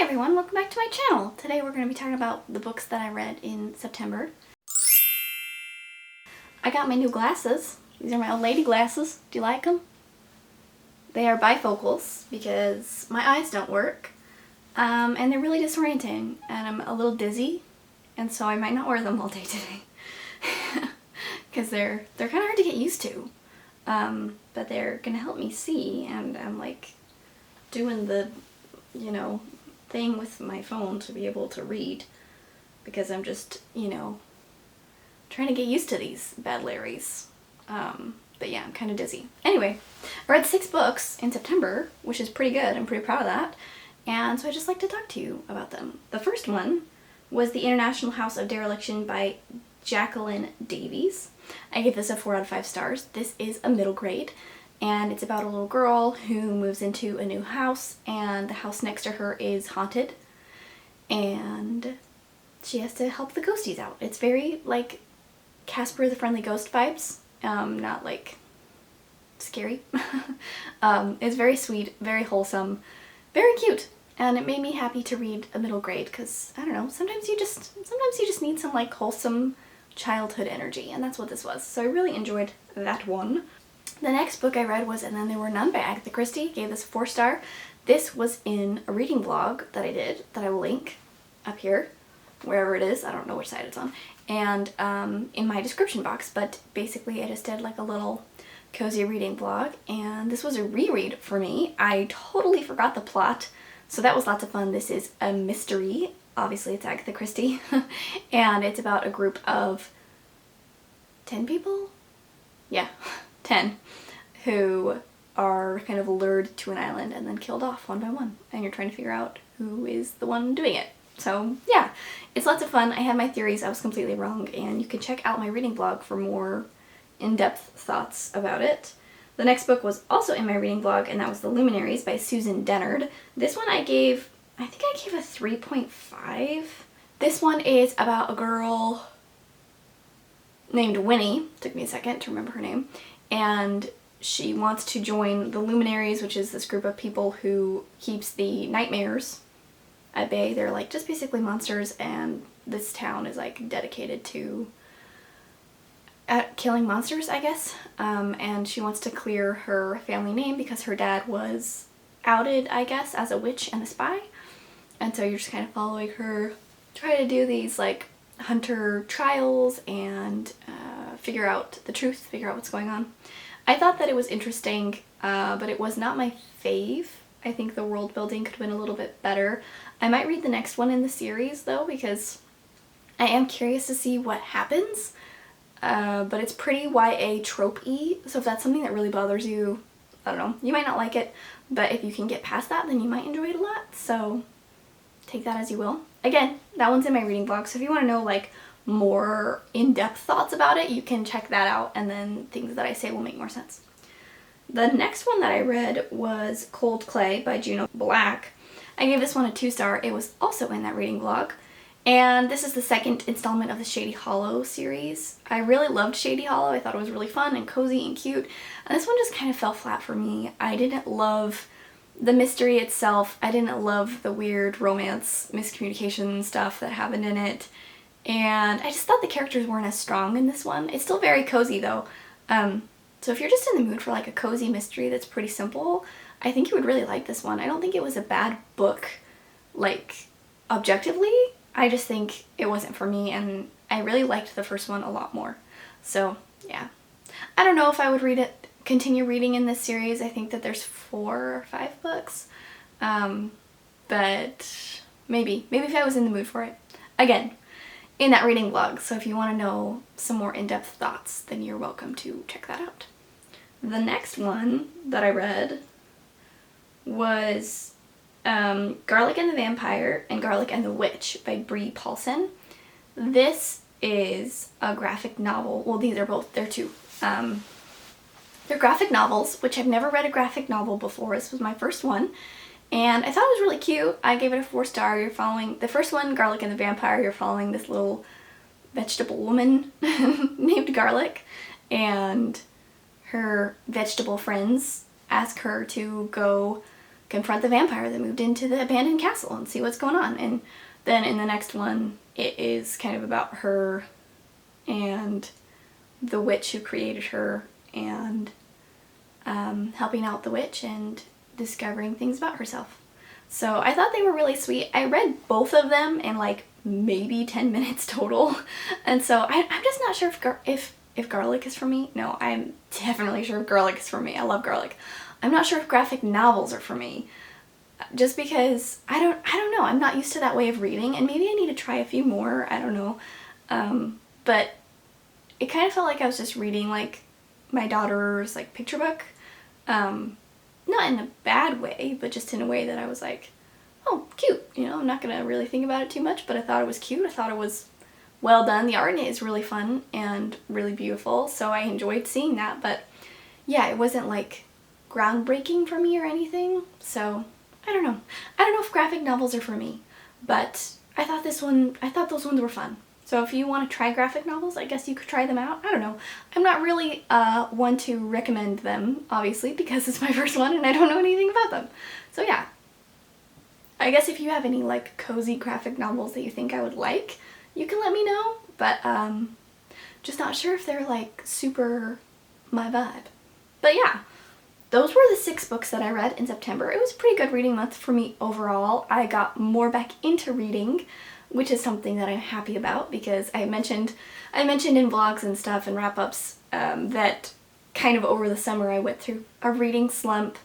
Hi everyone, welcome back to my channel. Today we're going to be talking about the books that I read in September. I got my new glasses. These are my old lady glasses. Do you like them? They are bifocals because my eyes don't work. And they're really disorienting and I'm a little dizzy and so I might not wear them all day today. Because they're kind of hard to get used to. But they're going to help me see, and I'm like doing the, thing with my phone to be able to read because I'm just, trying to get used to these bad Larrys. But yeah, I'm kind of dizzy. Anyway, I read 6 books in September, which is pretty good. I'm pretty proud of that. And so I'd just like to talk to you about them. The first one was The International House of Dereliction by Jacqueline Davies. I give this a 4 out of 5 stars. This is a middle grade, and it's about a little girl who moves into a new house, and the house next to her is haunted, and she has to help the ghosties out. It's very like Casper the Friendly Ghost vibes, not like scary. It's very sweet, very wholesome, very cute, and it made me happy to read a middle grade because, I don't know, sometimes you just need some like wholesome childhood energy, and that's what this was. So I really enjoyed that one. The next book I read was And Then There Were None by Agatha Christie. Gave this a 4 star. This was in a reading vlog that I did that I will link up here, wherever it is. I don't know which side it's on. And in my description box, but basically I just did like a little cozy reading vlog, and this was a reread for me. I totally forgot the plot, so that was lots of fun. This is a mystery. Obviously it's Agatha Christie, and it's about a group of 10 people? Yeah, 10, who are kind of lured to an island and then killed off one by one, and you're trying to figure out who is the one doing it. So yeah, it's lots of fun. I had my theories, I was completely wrong, and you can check out my reading blog for more in-depth thoughts about it. The next book was also in my reading blog, and that was The Luminaries by Susan Dennard. This one I gave a 3.5. This one is about a girl named Winnie. Took me a second to remember her name. And she wants to join the Luminaries, which is this group of people who keeps the nightmares at bay. They're like just basically monsters, and this town is like dedicated to killing monsters, I guess. And she wants to clear her family name because her dad was outed, I guess, as a witch and a spy. And so you're just kind of following her, try to do these like hunter trials and figure out the truth, figure out what's going on. I thought that it was interesting, but it was not my fave. I think the world building could have been a little bit better. I might read the next one in the series though, because I am curious to see what happens. But it's pretty YA trope-y, so if that's something that really bothers you, I don't know, you might not like it, but if you can get past that, then you might enjoy it a lot, so take that as you will. Again, that one's in my reading blog, so if you want to know like more in-depth thoughts about it, you can check that out, and then things that I say will make more sense. The next one that I read was Cold Clay by Juno Black. I gave this one a 2 star. It was also in that reading blog. And this is the second installment of the Shady Hollow series. I really loved Shady Hollow. I thought it was really fun and cozy and cute. And this one just kind of fell flat for me. I didn't love the mystery itself. I didn't love the weird romance miscommunication stuff that happened in it. And I just thought the characters weren't as strong in this one. It's still very cozy though. So if you're just in the mood for like a cozy mystery that's pretty simple, I think you would really like this one. I don't think it was a bad book, like objectively. I just think it wasn't for me, and I really liked the first one a lot more. So yeah, I don't know if I would continue reading in this series. I think that there's 4 or 5 books, but maybe if I was in the mood for it. Again, in that reading blog, so if you want to know some more in-depth thoughts, then you're welcome to check that out. The next one that I read was Garlic and the Vampire and Garlic and the Witch by Bree Paulson. This is a graphic novel. Well, these are both. They're 2. They're graphic novels, which I've never read a graphic novel before. This was my first one, and I thought it was really cute. I gave it a 4 star. You're following the first one, Garlic and the Vampire. You're following this little vegetable woman named Garlic, and her vegetable friends ask her to go confront the vampire that moved into the abandoned castle and see what's going on. And then in the next one, it is kind of about her and the witch who created her, and helping out the witch and discovering things about herself. So I thought they were really sweet. I read both of them in like maybe 10 minutes total, and so I'm just not sure if garlic is for me. No, I'm definitely sure garlic is for me. I love garlic. I'm not sure if graphic novels are for me, just because I don't know. I'm not used to that way of reading, and maybe I need to try a few more. I don't know, but it kind of felt like I was just reading like my daughter's like picture book. Not in a bad way, but just in a way that I was like, oh, cute. You know, I'm not gonna really think about it too much, but I thought it was cute. I thought it was well done. The art in it is really fun and really beautiful, so I enjoyed seeing that. But yeah, it wasn't like groundbreaking for me or anything, so I don't know. I don't know if graphic novels are for me, but I thought those ones were fun. So if you want to try graphic novels, I guess you could try them out. I don't know. I'm not really one to recommend them, obviously, because it's my first one and I don't know anything about them. So yeah. I guess if you have any like cozy graphic novels that you think I would like, you can let me know, but just not sure if they're like super my vibe. But yeah, those were the 6 books that I read in September. It was a pretty good reading month for me overall. I got more back into reading, which is something that I'm happy about, because I mentioned in vlogs and stuff and wrap-ups that kind of over the summer I went through a reading slump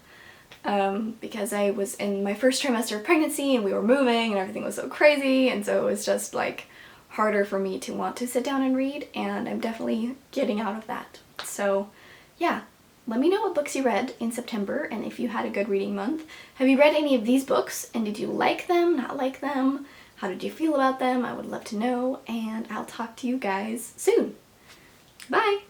because I was in my first trimester of pregnancy and we were moving and everything was so crazy, and so it was just like harder for me to want to sit down and read, and I'm definitely getting out of that. So yeah, let me know what books you read in September and if you had a good reading month. Have you read any of these books, and did you like them, not like them? How did you feel about them? I would love to know, and I'll talk to you guys soon. Bye!